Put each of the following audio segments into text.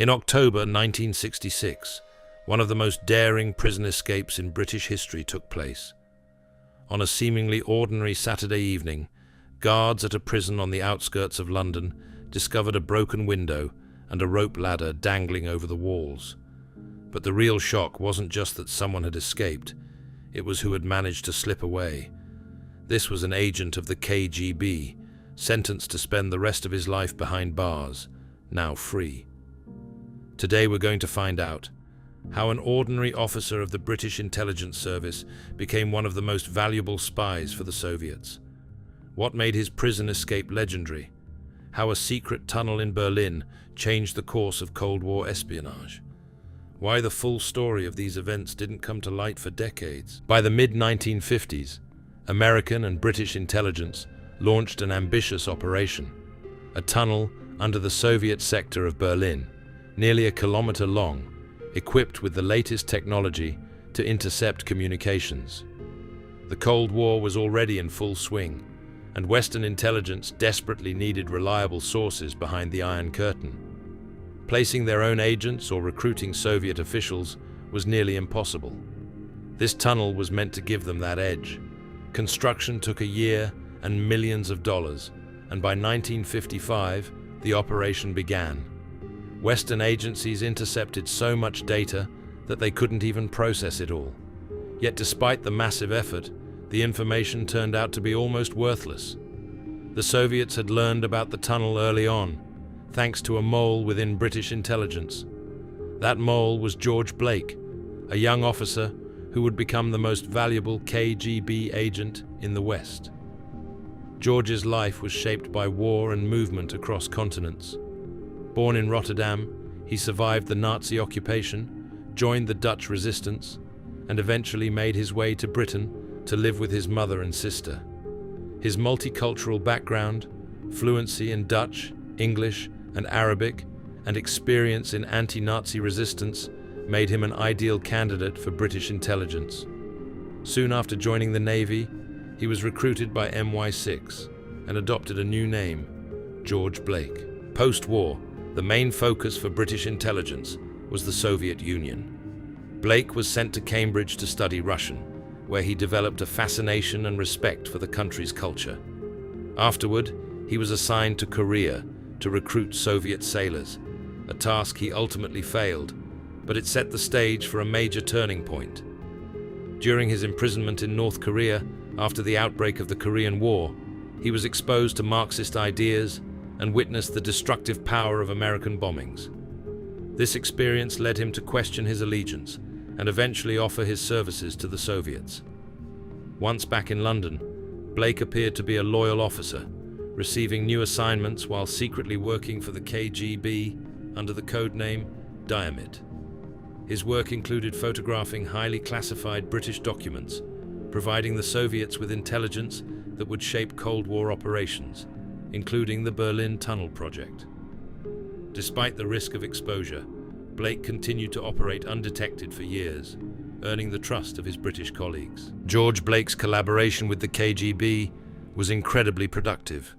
In October 1966, one of the most daring prison escapes in British history took place. On a seemingly ordinary Saturday evening, guards at a prison on the outskirts of London discovered a broken window and a rope ladder dangling over the walls. But the real shock wasn't just that someone had escaped, it was who had managed to slip away. This was an agent of the KGB, sentenced to spend the rest of his life behind bars, now free. Today we're going to find out how an ordinary officer of the British intelligence service became one of the most valuable spies for the Soviets. What made his prison escape legendary? How a secret tunnel in Berlin changed the course of Cold War espionage? Why the full story of these events didn't come to light for decades? By the mid-1950s, American and British intelligence launched an ambitious operation, a tunnel under the Soviet sector of Berlin, nearly a kilometer long, equipped with the latest technology to intercept communications. The Cold War was already in full swing, and Western intelligence desperately needed reliable sources behind the Iron Curtain. Placing their own agents or recruiting Soviet officials was nearly impossible. This tunnel was meant to give them that edge. Construction took a year and millions of dollars, and by 1955, the operation began. Western agencies intercepted so much data that they couldn't even process it all. Yet despite the massive effort, the information turned out to be almost worthless. The Soviets had learned about the tunnel early on, thanks to a mole within British intelligence. That mole was George Blake, a young officer who would become the most valuable KGB agent in the West. George's life was shaped by war and movement across continents. Born in Rotterdam, he survived the Nazi occupation, joined the Dutch resistance, and eventually made his way to Britain to live with his mother and sister. His multicultural background, fluency in Dutch, English, and Arabic, and experience in anti-Nazi resistance made him an ideal candidate for British intelligence. Soon after joining the Navy, he was recruited by MI6 and adopted a new name, George Blake. Post-war, the main focus for British intelligence was the Soviet Union. Blake was sent to Cambridge to study Russian, where he developed a fascination and respect for the country's culture. Afterward, he was assigned to Korea to recruit Soviet sailors, a task he ultimately failed, but it set the stage for a major turning point. During his imprisonment in North Korea, after the outbreak of the Korean War, he was exposed to Marxist ideas and witnessed the destructive power of American bombings. This experience led him to question his allegiance and eventually offer his services to the Soviets. Once back in London, Blake appeared to be a loyal officer, receiving new assignments while secretly working for the KGB under the codename Dynamit. His work included photographing highly classified British documents, providing the Soviets with intelligence that would shape Cold War operations, including the Berlin Tunnel project. Despite the risk of exposure, Blake continued to operate undetected for years, earning the trust of his British colleagues. George Blake's collaboration with the KGB was incredibly productive.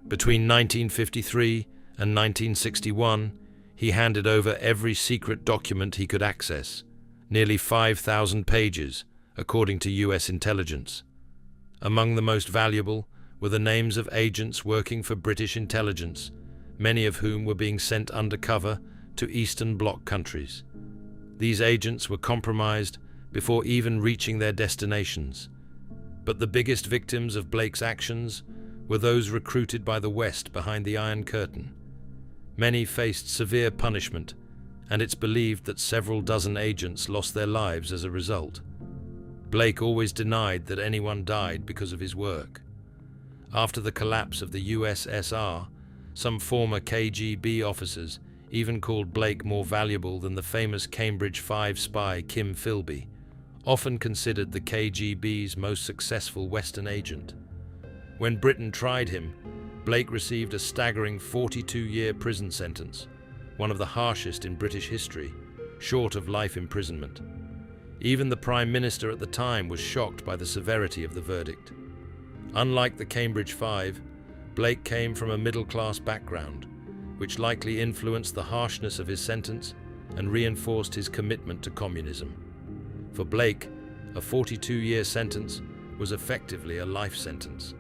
Between 1953 and 1961, he handed over every secret document he could access, nearly 5,000 pages, according to US intelligence. Among the most valuable were the names of agents working for British intelligence, many of whom were being sent undercover to Eastern Bloc countries. These agents were compromised before even reaching their destinations. But the biggest victims of Blake's actions were those recruited by the West behind the Iron Curtain. Many faced severe punishment, and it's believed that several dozen agents lost their lives as a result. Blake always denied that anyone died because of his work. After the collapse of the USSR, some former KGB officers even called Blake more valuable than the famous Cambridge 5 spy Kim Philby, often considered the KGB's most successful Western agent. When Britain tried him, Blake received a staggering 42-year prison sentence, one of the harshest in British history, short of life imprisonment. Even the Prime Minister at the time was shocked by the severity of the verdict. Unlike the Cambridge 5, Blake came from a middle-class background, which likely influenced the harshness of his sentence and reinforced his commitment to communism. For Blake, a 42-year sentence was effectively a life sentence.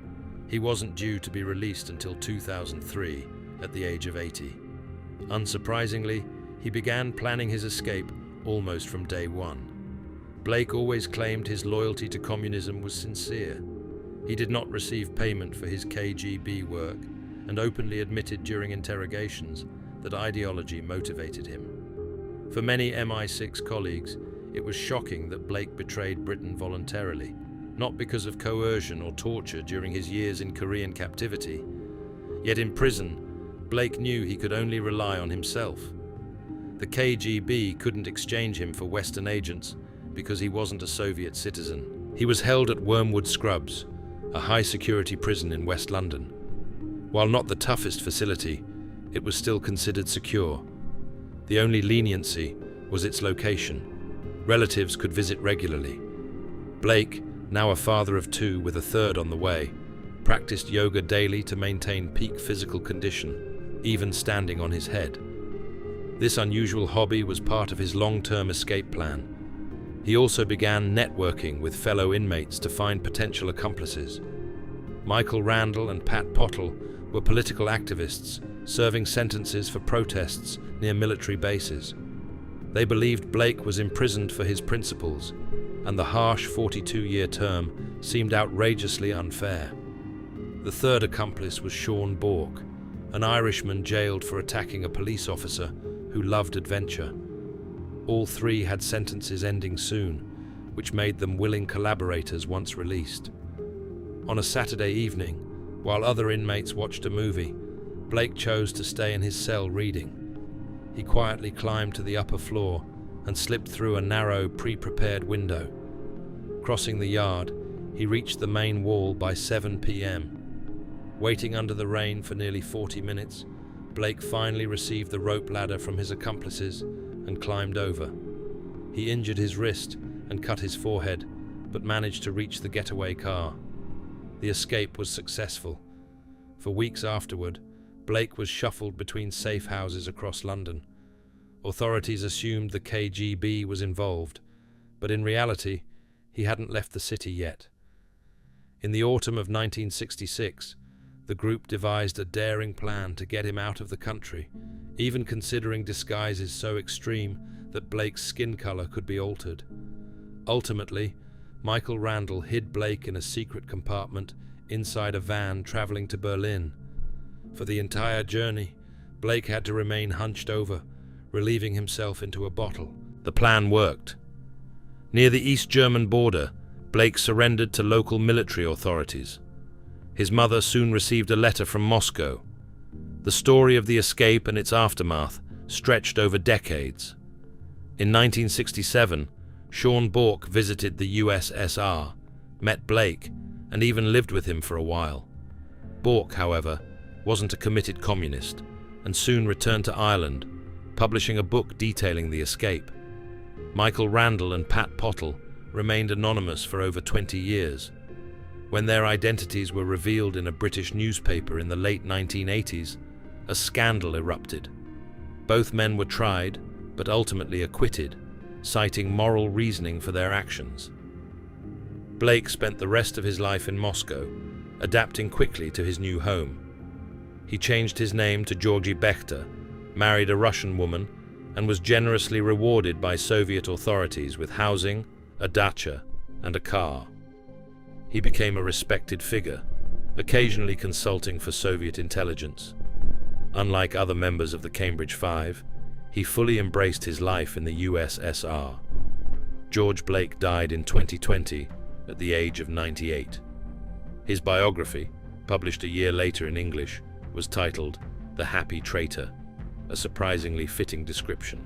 He wasn't due to be released until 2003, at the age of 80. Unsurprisingly, he began planning his escape almost from day one. Blake always claimed his loyalty to communism was sincere. He did not receive payment for his KGB work and openly admitted during interrogations that ideology motivated him. For many MI6 colleagues, it was shocking that Blake betrayed Britain voluntarily, not because of coercion or torture during his years in Korean captivity. Yet in prison, Blake knew he could only rely on himself. The KGB couldn't exchange him for Western agents because he wasn't a Soviet citizen. He was held at Wormwood Scrubs, a high-security prison in West London. While not the toughest facility, it was still considered secure. The only leniency was its location. Relatives could visit regularly. Blake, now a father of two with a third on the way, practiced yoga daily to maintain peak physical condition, even standing on his head. This unusual hobby was part of his long-term escape plan. He also began networking with fellow inmates to find potential accomplices. Michael Randall and Pat Pottle were political activists serving sentences for protests near military bases. They believed Blake was imprisoned for his principles, and the harsh 42-year term seemed outrageously unfair. The third accomplice was Sean Bourke, an Irishman jailed for attacking a police officer who loved adventure. All three had sentences ending soon, which made them willing collaborators once released. On a Saturday evening, while other inmates watched a movie, Blake chose to stay in his cell reading. He quietly climbed to the upper floor and slipped through a narrow, pre-prepared window. Crossing the yard, he reached the main wall by 7 p.m. Waiting under the rain for nearly 40 minutes, Blake finally received the rope ladder from his accomplices and climbed over. He injured his wrist and cut his forehead, but managed to reach the getaway car. The escape was successful. For weeks afterward, Blake was shuffled between safe houses across London. Authorities assumed the KGB was involved, but in reality, he hadn't left the city yet. In the autumn of 1966, the group devised a daring plan to get him out of the country, even considering disguises so extreme that Blake's skin color could be altered. Ultimately, Michael Randall hid Blake in a secret compartment inside a van traveling to Berlin. For the entire journey, Blake had to remain hunched over, relieving himself into a bottle. The plan worked. Near the East German border, Blake surrendered to local military authorities. His mother soon received a letter from Moscow. The story of the escape and its aftermath stretched over decades. In 1967, Sean Bourke visited the USSR, met Blake, and even lived with him for a while. Bourke, however, wasn't a committed communist, and soon returned to Ireland, publishing a book detailing the escape. Michael Randall and Pat Pottle remained anonymous for over 20 years. When their identities were revealed in a British newspaper in the late 1980s, a scandal erupted. Both men were tried, but ultimately acquitted, citing moral reasoning for their actions. Blake spent the rest of his life in Moscow, adapting quickly to his new home. He changed his name to Georgy Bechter, married a Russian woman, and was generously rewarded by Soviet authorities with housing, a dacha, and a car. He became a respected figure, occasionally consulting for Soviet intelligence. Unlike other members of the Cambridge Five, he fully embraced his life in the USSR. George Blake died in 2020 at the age of 98. His biography, published a year later in English, was titled The Happy Traitor, a surprisingly fitting description.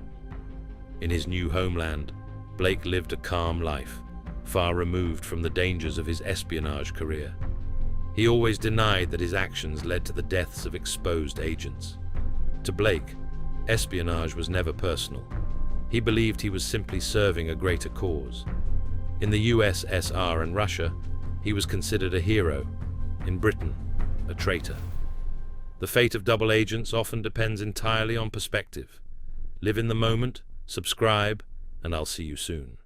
In his new homeland, Blake lived a calm life, far removed from the dangers of his espionage career. He always denied that his actions led to the deaths of exposed agents. To Blake, espionage was never personal. He believed he was simply serving a greater cause. In the USSR and Russia, he was considered a hero. In Britain, a traitor. The fate of double agents often depends entirely on perspective. Live in the moment, subscribe, and I'll see you soon.